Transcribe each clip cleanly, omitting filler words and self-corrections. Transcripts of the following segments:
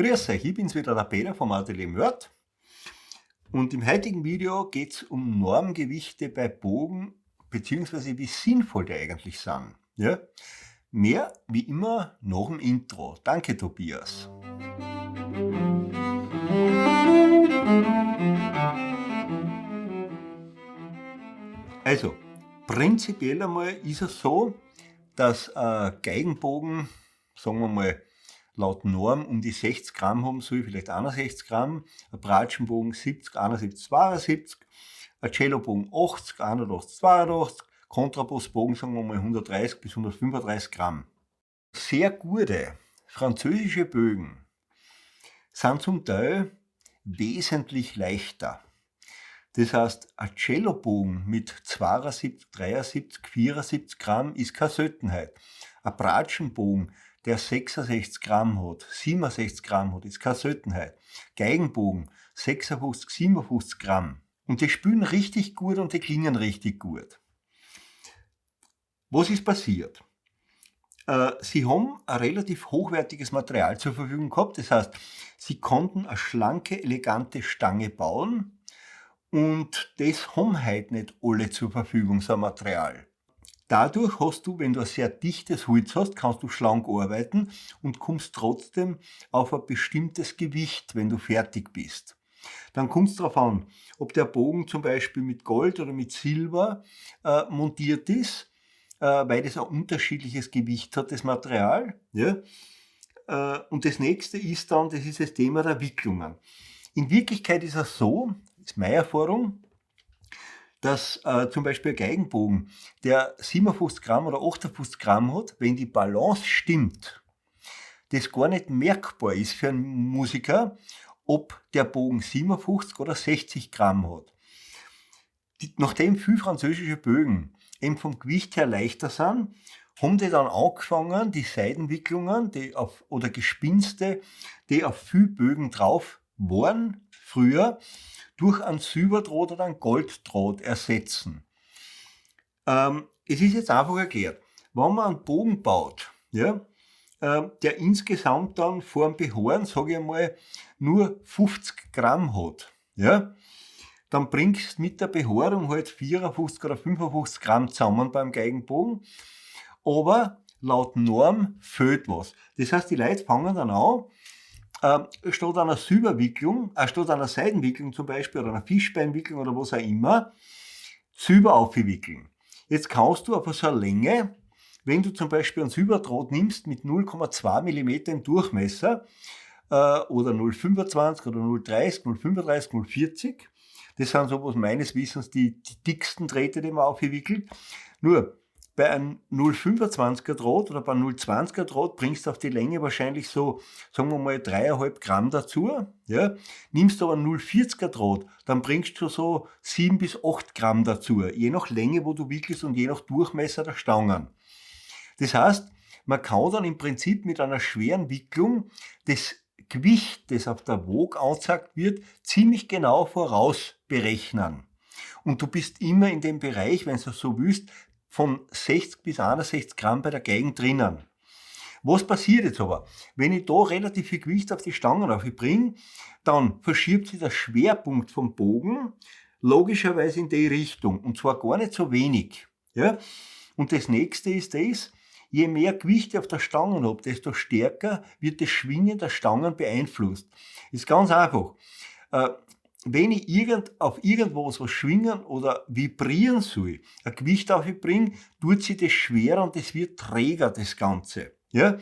Grüß euch, ich bin's wieder, der Peter vom Atelier Mörd. Und im heutigen Video geht es um Normgewichte bei Bogen, beziehungsweise wie sinnvoll die eigentlich sind. Ja? Mehr wie immer nach dem Intro. Danke, Tobias. Also, prinzipiell einmal ist es so, dass ein Geigenbogen, sagen wir mal, laut Norm um die 60 Gramm haben soll, vielleicht 61 Gramm, ein Bratschenbogen 70, 71, 72, ein Cellobogen 80, 81, 82, Kontrabassbogen sagen wir mal 130 bis 135 Gramm. Sehr gute französische Bögen sind zum Teil wesentlich leichter. Das heißt, ein Cellobogen mit 72, 73, 74 Gramm ist keine Seltenheit. Ein Bratschenbogen, der 66 Gramm hat, 67 Gramm hat, ist keine Seltenheit. Geigenbogen 56, 57 Gramm. Und die spielen richtig gut und die klingen richtig gut. Was ist passiert? Sie haben ein relativ hochwertiges Material zur Verfügung gehabt. Das heißt, sie konnten eine schlanke, elegante Stange bauen. Und das haben heute nicht alle zur Verfügung, so ein Material. Dadurch hast du, wenn du ein sehr dichtes Holz hast, kannst du schlank arbeiten und kommst trotzdem auf ein bestimmtes Gewicht, wenn du fertig bist. Dann kommt es darauf an, ob der Bogen zum Beispiel mit Gold oder mit Silber montiert ist, weil das ein unterschiedliches Gewicht hat, das Material. Ja? Und das nächste ist dann, das ist das Thema der Wicklungen. In Wirklichkeit ist es so, das ist meine Erfahrung, dass zum Beispiel ein Geigenbogen, der 57 Gramm oder 58 Gramm hat, wenn die Balance stimmt, das gar nicht merkbar ist für einen Musiker, ob der Bogen 57 oder 60 Gramm hat. Nachdem viele französische Bögen eben vom Gewicht her leichter sind, haben die dann angefangen, die Seidenwicklungen oder Gespinste, die auf viele Bögen drauf waren, früher, durch einen Silberdraht oder einen Golddraht ersetzen. Es ist jetzt einfach erklärt, wenn man einen Bogen baut, ja, der insgesamt dann vor dem Behaaren, sage ich einmal, nur 50 Gramm hat, ja, dann bringst du mit der Behaarung halt 54 oder 55 Gramm zusammen beim Geigenbogen, aber laut Norm fehlt was. Das heißt, die Leute fangen dann an, statt einer Silberwicklung, statt einer Seidenwicklung zum Beispiel oder einer Fischbeinwicklung oder was auch immer, Silber aufwickeln. Jetzt kannst du auf so eine Länge, wenn du zum Beispiel einen Silberdraht nimmst mit 0,2 mm im Durchmesser oder 0,25 oder 0,30, 0,35, 0,40, das sind so was meines Wissens die dicksten Drähte, die man aufwickelt. Nur bei einem 0,25er Draht oder bei einem 0,20er Draht bringst du auf die Länge wahrscheinlich so, sagen wir mal, 3,5 Gramm dazu. Ja? Nimmst du aber einen 0,40er Draht, dann bringst du so 7 bis 8 Gramm dazu, je nach Länge, wo du wickelst und je nach Durchmesser der Stangen. Das heißt, man kann dann im Prinzip mit einer schweren Wicklung das Gewicht, das auf der Waage angezeigt wird, ziemlich genau voraus berechnen. Und du bist immer in dem Bereich, wenn du so willst, von 60 bis 61 Gramm bei der Geigen drinnen. Was passiert jetzt aber? Wenn ich da relativ viel Gewicht auf die Stangen aufbringe, dann verschiebt sich der Schwerpunkt vom Bogen logischerweise in die Richtung. Und zwar gar nicht so wenig. Ja? Und das nächste ist das, je mehr Gewicht ich auf der Stangen habe, desto stärker wird das Schwingen der Stangen beeinflusst. Ist ganz einfach. Wenn ich auf irgendwas was schwingen oder vibrieren soll, ein Gewicht aufbringen, tut sich das schwerer und das wird träger, das Ganze. Ja?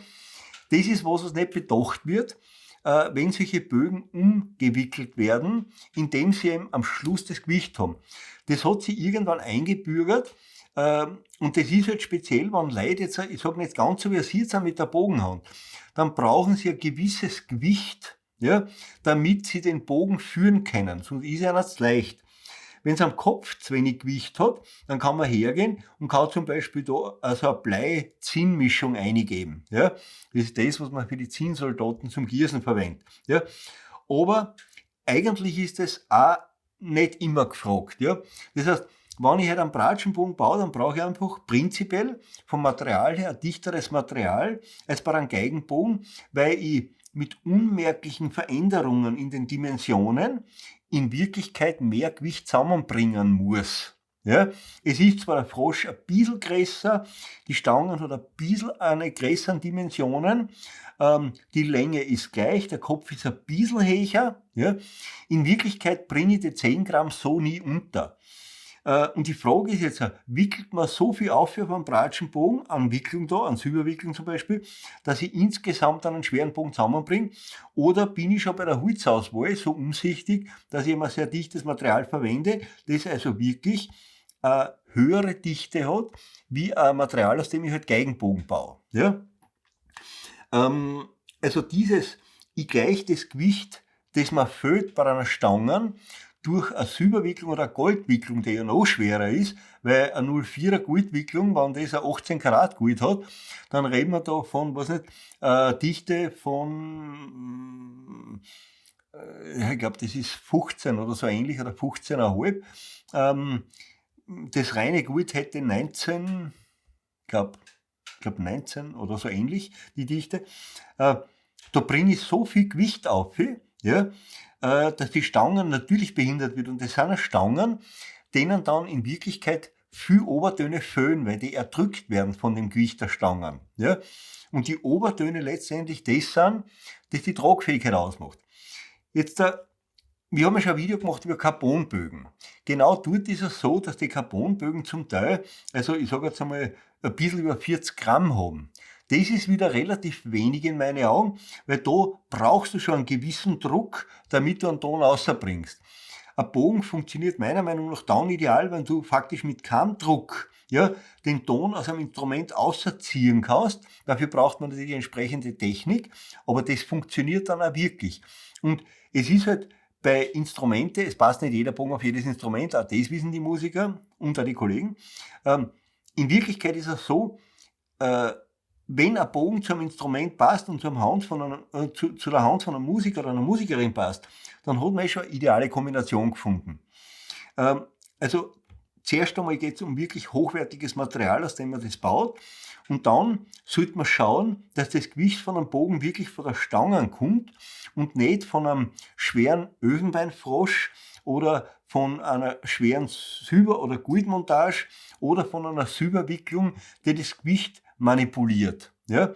Das ist was nicht bedacht wird, wenn solche Bögen umgewickelt werden, indem sie eben am Schluss das Gewicht haben. Das hat sich irgendwann eingebürgert, und das ist halt speziell, wenn Leute jetzt, ich sage nicht ganz so versiert sind mit der Bogenhand, dann brauchen sie ein gewisses Gewicht, ja, damit sie den Bogen führen können. Sonst ist er nicht leicht. Wenn es am Kopf zu wenig Gewicht hat, dann kann man hergehen und kann zum Beispiel da also eine Blei-Zinn-Mischung eingeben. Ja. Das ist das, was man für die Zinnsoldaten zum Gießen verwendet. Ja. Aber eigentlich ist das auch nicht immer gefragt. Ja. Das heißt, wenn ich halt einen Bratschenbogen baue, dann brauche ich einfach prinzipiell vom Material her ein dichteres Material als bei einem Geigenbogen, weil ich mit unmerklichen Veränderungen in den Dimensionen in Wirklichkeit mehr Gewicht zusammenbringen muss. Ja, es ist zwar der Frosch ein bisschen größer, die Stangen hat ein bisschen eine größeren Dimensionen, die Länge ist gleich, der Kopf ist ein bisschen höher. Ja. In Wirklichkeit bringe ich die 10 Gramm so nie unter. Und die Frage ist jetzt, wickelt man so viel auf einen Bratschenbogen, an Wicklung da, an Silberwicklung zum Beispiel, dass ich insgesamt einen schweren Bogen zusammenbringe? Oder bin ich schon bei der Holzauswahl so umsichtig, dass ich immer sehr dichtes Material verwende, das also wirklich eine höhere Dichte hat, wie ein Material, aus dem ich halt Geigenbogen baue. Ja? Also ich gleiche das Gewicht, das mir fehlt bei einer Stange, durch eine Silberwicklung oder eine Goldwicklung, die ja noch schwerer ist, weil eine 0,4er Goldwicklung, wenn das ein 18 Karat Gold hat, dann reden wir da von, Dichte von, ich glaube, das ist 15 oder so ähnlich, oder 15,5. Das reine Gold hätte 19, ich glaube 19 oder so ähnlich, die Dichte. Da bringe ich so viel Gewicht auf, ja, dass die Stangen natürlich behindert wird. Und das sind Stangen, denen dann in Wirklichkeit viel Obertöne fehlen, weil die erdrückt werden von dem Gewicht der Stangen. Ja? Und die Obertöne letztendlich das sind, das die Tragfähigkeit ausmacht. Jetzt, wir haben ja schon ein Video gemacht über Carbonbögen. Genau dort ist es so, dass die Carbonbögen zum Teil, also ich sage jetzt einmal, ein bisschen über 40 Gramm haben. Das ist wieder relativ wenig in meinen Augen, weil da brauchst du schon einen gewissen Druck, damit du einen Ton rausbringst. Ein Bogen funktioniert meiner Meinung nach dann ideal, wenn du faktisch mit keinem Druck den Ton aus einem Instrument außerziehen kannst. Dafür braucht man natürlich die entsprechende Technik, aber das funktioniert dann auch wirklich. Und es ist halt bei Instrumenten, es passt nicht jeder Bogen auf jedes Instrument, auch das wissen die Musiker und auch die Kollegen. In Wirklichkeit ist es so, wenn ein Bogen zum Instrument passt und zu der Hand von einem Musiker oder einer Musikerin passt, dann hat man schon eine ideale Kombination gefunden. Also zuerst einmal geht es um wirklich hochwertiges Material, aus dem man das baut. Und dann sollte man schauen, dass das Gewicht von einem Bogen wirklich von der Stange kommt und nicht von einem schweren Ösenbeinfrosch oder von einer schweren Silber- oder Goldmontage oder von einer Silberwicklung, die das Gewicht manipuliert. Ja?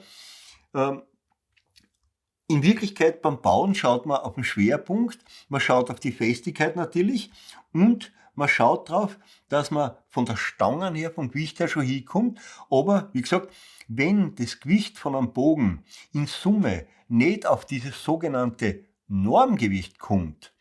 In Wirklichkeit beim Bauen schaut man auf den Schwerpunkt, man schaut auf die Festigkeit natürlich und man schaut darauf, dass man von der Stange her, vom Gewicht her schon hinkommt. Aber wie gesagt, wenn das Gewicht von einem Bogen in Summe nicht auf dieses sogenannte Normgewicht kommt,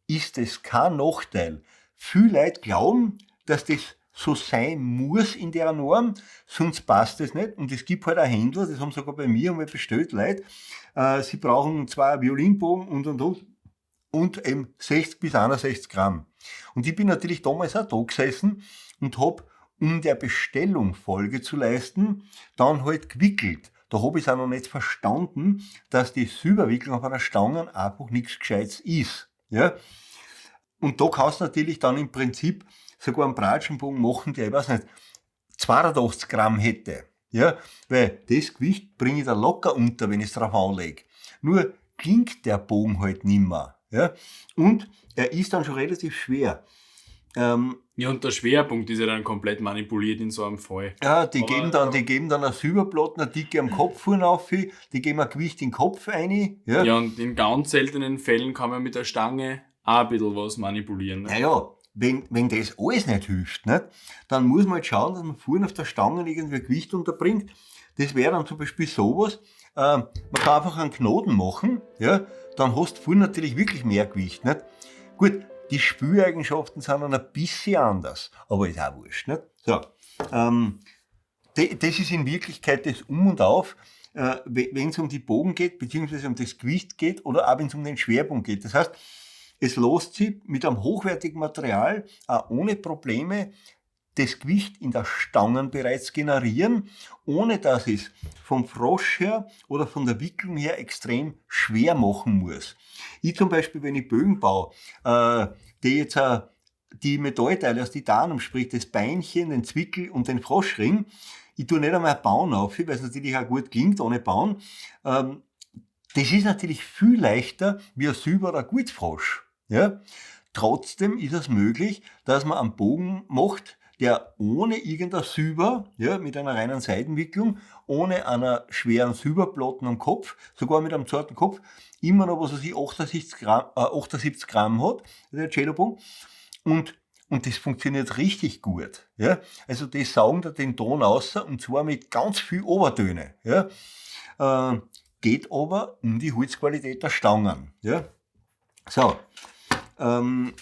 ist es kein Nachteil. Viele Leute glauben, dass das so sein muss in der Norm, sonst passt es nicht. Und es gibt halt auch Händler, das haben sogar bei mir einmal bestellt, Leute, sie brauchen zwar einen Violinbogen und eben 60 bis 61 Gramm. Und ich bin natürlich damals auch da gesessen und habe, um der Bestellung Folge zu leisten, dann halt gewickelt. Da habe ich es auch noch nicht verstanden, dass die Silberwicklung auf einer Stange einfach nichts Gescheites ist. Ja? Und da kannst du natürlich dann im Prinzip sogar einen Bratschenbogen machen, der, ich weiß nicht, 82 Gramm hätte. Ja, weil das Gewicht bringe ich da locker unter, wenn ich es drauf anlege. Nur klingt der Bogen halt nimmer. Ja, und er ist dann schon relativ schwer. Ja, und der Schwerpunkt ist ja dann komplett manipuliert in so einem Fall. Ja, die geben dann ein Silberblatt, eine Dicke am Kopf vorne auf, die geben ein Gewicht in den Kopf rein. Ja, und in ganz seltenen Fällen kann man mit der Stange auch ein bisschen was manipulieren. Ne? Naja, wenn das alles nicht hilft, nicht, dann muss man halt schauen, dass man vorne auf der Stange irgendwie ein Gewicht unterbringt. Das wäre dann zum Beispiel sowas, man kann einfach einen Knoten machen, ja, dann hast du vorne natürlich wirklich mehr Gewicht. Nicht? Gut, die Spüleigenschaften sind dann ein bisschen anders, aber ist auch wurscht. Nicht? So, das ist in Wirklichkeit das Um und Auf, wenn es um die Bogen geht, beziehungsweise um das Gewicht geht oder auch wenn es um den Schwerpunkt geht. Das heißt, es lässt sich mit einem hochwertigen Material auch ohne Probleme das Gewicht in der Stange bereits generieren, ohne dass es vom Frosch her oder von der Wicklung her extrem schwer machen muss. Ich zum Beispiel, wenn ich Bögen baue, die jetzt die Metallteile aus Titanum, sprich das Beinchen, den Zwickel und den Froschring, ich tue nicht einmal bauen auf, weil es natürlich auch gut klingt ohne Bauen. Das ist natürlich viel leichter wie ein Silber- oder ein Gutsfrosch. Ja? Trotzdem ist es möglich, dass man einen Bogen macht, der ohne irgendein Silber, ja, mit einer reinen Seidenwicklung, ohne einer schweren Silberplatten am Kopf, sogar mit einem zarten Kopf, immer noch, was weiß ich, 78 Gramm hat, der Cellobogen. Und das funktioniert richtig gut. Ja? Also die saugen da den Ton raus, und zwar mit ganz viel Obertöne. Ja? Geht aber um die Holzqualität der Stangen. Ja? So, in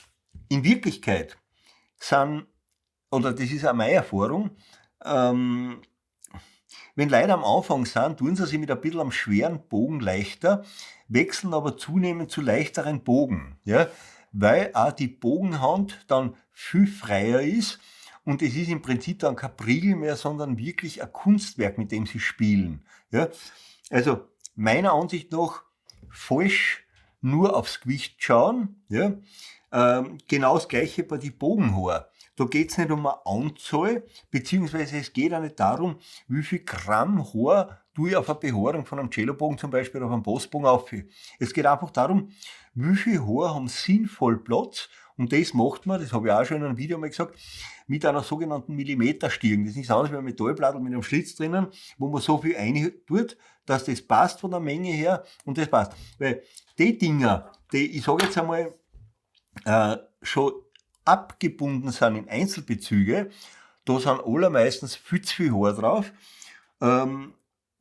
Wirklichkeit sind, oder das ist auch meine Erfahrung, wenn Leute am Anfang sind, tun sie sich mit ein bisschen am schweren Bogen leichter, wechseln aber zunehmend zu leichteren Bogen, ja, weil auch die Bogenhand dann viel freier ist und es ist im Prinzip dann kein Priegel mehr, sondern wirklich ein Kunstwerk, mit dem sie spielen. Ja. Also meiner Ansicht nach falsch nur aufs Gewicht schauen. Ja. Genau das Gleiche bei den Bogenhaaren. Da geht es nicht um eine Anzahl, beziehungsweise es geht auch nicht darum, wie viel Gramm Haar tue ich auf eine Behaarung von einem Cellobogen zum Beispiel oder auf einem Bassbogen auf. Es geht einfach darum, wie viel Haar haben sinnvoll Platz, und das macht man, das habe ich auch schon in einem Video mal gesagt, mit einer sogenannten Millimeterstirn. Das ist nichts anderes wie ein Metallblatt mit einem Schlitz drinnen, wo man so viel rein tut, dass das passt von der Menge her, und das passt. Weil die Dinger, die, ich sage jetzt einmal, schon abgebunden sind in Einzelbezüge, da sind allermeistens viel zu viel Haar drauf.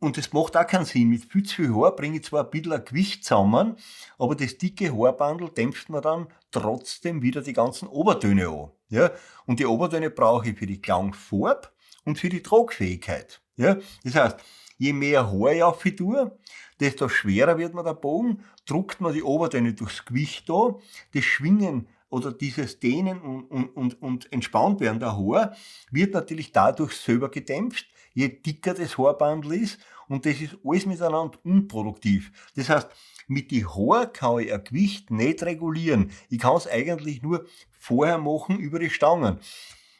Und das macht auch keinen Sinn. Mit viel zu viel Haar bringe ich zwar ein bisschen ein Gewicht zusammen, aber das dicke Haarbandel dämpft man dann trotzdem wieder die ganzen Obertöne an. Ja? Und die Obertöne brauche ich für die Klangfarbe und für die Tragfähigkeit. Ja? Das heißt, je mehr Haar ich auf tue, desto schwerer wird mir der Bogen, druckt man die Obertöne durchs Gewicht an, das Schwingen oder dieses Dehnen und entspannt werden der Haar wird natürlich dadurch selber gedämpft, je dicker das Haarbandel ist, und das ist alles miteinander unproduktiv. Das heißt, mit den Haaren kann ich ein Gewicht nicht regulieren. Ich kann es eigentlich nur vorher machen über die Stangen.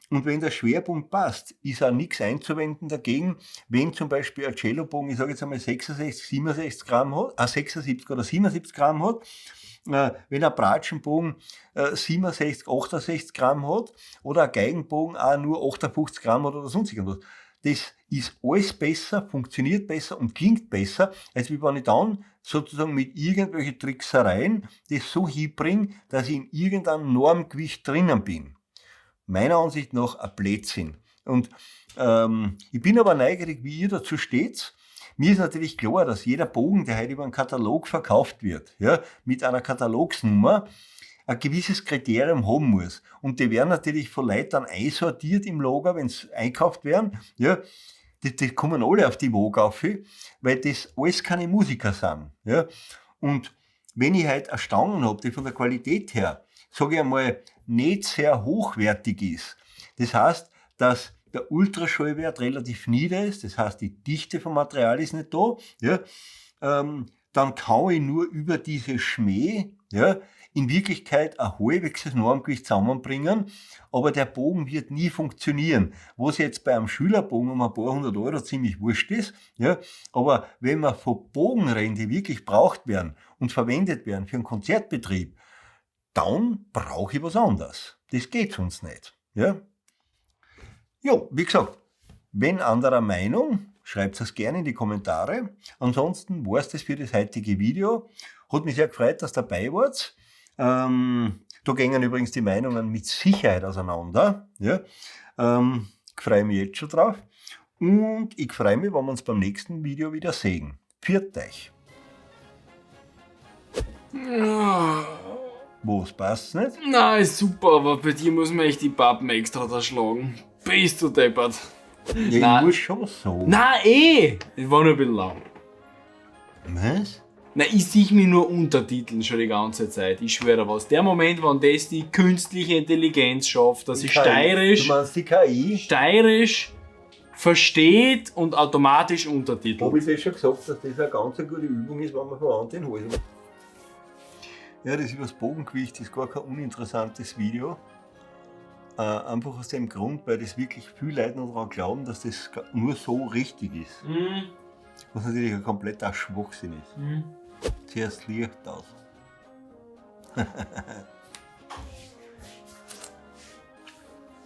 Und wenn der Schwerpunkt passt, ist auch nichts einzuwenden dagegen, wenn zum Beispiel ein Cellobogen, ich sage jetzt einmal 66, 67 Gramm hat, 76 oder 77 Gramm hat, wenn ein Bratschenbogen 67, 68 Gramm hat oder ein Geigenbogen auch nur 58 Gramm hat oder sonst irgendwas. Das ist alles besser, funktioniert besser und klingt besser, als wenn ich dann sozusagen mit irgendwelchen Tricksereien das so hinbringe, dass ich in irgendeinem Normgewicht drinnen bin. Meiner Ansicht nach ein Blödsinn. Und ich bin aber neugierig, wie ihr dazu steht. Mir ist natürlich klar, dass jeder Bogen, der heute über einen Katalog verkauft wird, ja, mit einer Katalogsnummer, ein gewisses Kriterium haben muss. Und die werden natürlich von Leuten dann einsortiert im Lager, wenn sie einkauft werden. Ja, die kommen alle auf die Waage auf, weil das alles keine Musiker sind. Ja. Und wenn ich halt eine Stangen habe, die von der Qualität her, sage ich einmal, nicht sehr hochwertig ist, das heißt, dass der Ultraschallwert relativ nieder ist, das heißt, die Dichte vom Material ist nicht da, ja, dann kann ich nur über diese Schmäh, ja, in Wirklichkeit ein halbwegs Normgewicht zusammenbringen, aber der Bogen wird nie funktionieren. Was jetzt bei einem Schülerbogen um ein paar hundert Euro ziemlich wurscht ist, ja, aber wenn wir von Bogen reden, die wirklich braucht werden und verwendet werden für einen Konzertbetrieb, dann brauche ich was anderes. Das geht sonst nicht. Ja, wie gesagt, wenn anderer Meinung, schreibt es gerne in die Kommentare. Ansonsten war es das für das heutige Video. Hat mich sehr gefreut, dass ihr dabei wart. Da gehen übrigens die Meinungen mit Sicherheit auseinander. Ja? Ich freue mich jetzt schon drauf. Und ich freue mich, wenn wir uns beim nächsten Video wieder sehen. Pfiat euch. Was, passt's nicht? Nein, ist super, aber bei dir muss man echt die Pappen extra da schlagen. Bist du deppert. Ja, Nein. ich muss schon so. Nein, eh! Das war nur ein bisschen lang. Was? Nein, ich sehe mich nur untertiteln schon die ganze Zeit. Ich schwöre was. Der Moment, wann das die künstliche Intelligenz schafft, dass ich Du meinst die KI? steirisch versteht und automatisch untertitelt. Habe ich das schon gesagt, dass das eine ganz gute Übung ist, wenn man von anderen den Hals. Ja, das über das Bogengewicht ist gar kein uninteressantes Video. Einfach aus dem Grund, weil das wirklich viele Leute noch daran glauben, dass das nur so richtig ist. Mhm. Was natürlich ein kompletter Schwachsinn ist. Mhm. zuerst Licht aus.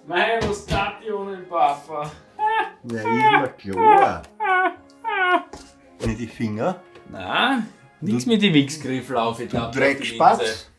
Mei, was tat ich ohne den Papa? Ja, ist mir klar. Nicht die Finger. Nein, nichts mit den Wichsgriffel auf, ich Du glaub, Dreckspatz.